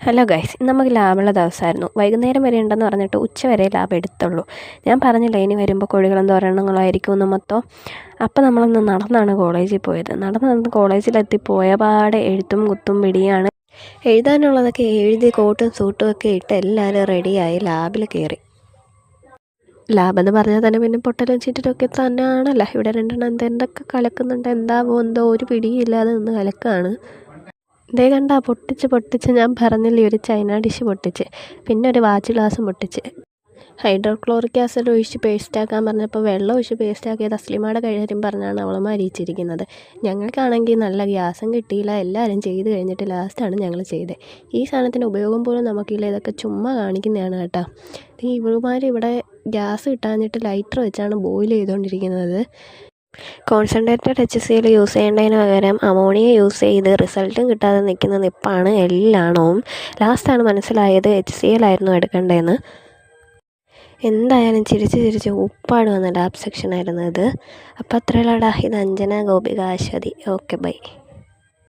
Hello guys, ഇന്ന് നമുക്ക് ലാബുള്ള ദിവസമായിരുന്നു. വൈകുന്നേരം വരെ ഉണ്ടെന്ന് പറഞ്ഞിട്ട് ഉച്ച വരെ ലാബ് എടുത്തുള്ളൂ. ഞാൻ പറഞ്ഞില്ല ഇനി വരുമ്പോൾ കോഴികളും തോരണങ്ങളായിരിക്കും എന്ന് മൊത്തം. അപ്പോൾ നമ്മളൊന്ന് നടന്നാണ് കോളേജിൽ പോയത്. നടന്ന് കോളേജിലെത്തി പോയപാടെ എഴുത്തും കുത്തും പിടിയാണ്. എഴുതാനുള്ളതൊക്കെ എഴുതി കോട്ടും സൂട്ടും ഒക്കെ ഇട്ട് എല്ലാവരും റെഡിയായി ലാബിൽ കയറി. ലാബെന്ന് പറഞ്ഞാൽ തന്നെ പിന്നെ പൊട്ടലും ചീറ്റലൊക്കെ തന്നെയാണല്ലോ. ഇവിടെ രണ്ടെണ്ണം എന്തൊക്കെ കലക്കുന്നുണ്ട്, എന്തോ ഒരു പിടിയില്ലാതെ നിന്ന് കലക്കാണ്. ഇതേ കണ്ടാ പൊട്ടിച്ച് ഞാൻ പറഞ്ഞില്ലേ ഒരു ചൈന ഡിഷ് പൊട്ടിച്ച്, പിന്നെ ഒരു വാച്ച് ഗ്ലാസും പൊട്ടിച്ച്. ഹൈഡ്രോക്ലോറിക് ആസിഡ് ഒഴിച്ച് പേസ്റ്റാക്കാൻ പറഞ്ഞപ്പോൾ വെള്ളം ഒഴിച്ച് പേസ്റ്റാക്കിയത് തസ്ലിമയുടെ കാര്യം പറഞ്ഞാണ് അവളമ്മ അറിയിച്ചിരിക്കുന്നത്. ഞങ്ങൾക്കാണെങ്കിൽ നല്ല ഗ്യാസും കിട്ടിയില്ല. എല്ലാവരും ചെയ്ത് കഴിഞ്ഞിട്ട് ലാസ്റ്റാണ് ഞങ്ങൾ ചെയ്തത്. ഈ സാധനത്തിൻ്റെ ഉപയോഗം പോലും നമുക്കില്ല, ഇതൊക്കെ ചുമ്മാ കാണിക്കുന്നതാണ് കേട്ടോ. ഈ ഇവളുമാർ ഇവിടെ ഗ്യാസ് കിട്ടാഞ്ഞിട്ട് ലൈറ്റർ വെച്ചാണ് ബോയിൽ ചെയ്തുകൊണ്ടിരിക്കുന്നത്. കോൺസെൻട്രേറ്റഡ് HCl യൂസ് ചെയ്യേണ്ടതിന് പകരം അമോണിയ യൂസ് ചെയ്ത് റിസൾട്ടും കിട്ടാതെ നിൽക്കുന്ന നിപ്പാണ് എല്ലാണവും. ലാസ്റ്റാണ് മനസ്സിലായത് HCl ആയിരുന്നു എടുക്കേണ്ടതെന്ന്. എന്തായാലും ചിരിച്ച് ഉപ്പാട് വന്ന ലാബ് സെക്ഷനായിരുന്നു ഇത്. അപ്പോൾ അത്രയുള്ളടാ. ഇത് അഞ്ജന, ഗോപിക, അശ്വതി. Okay by.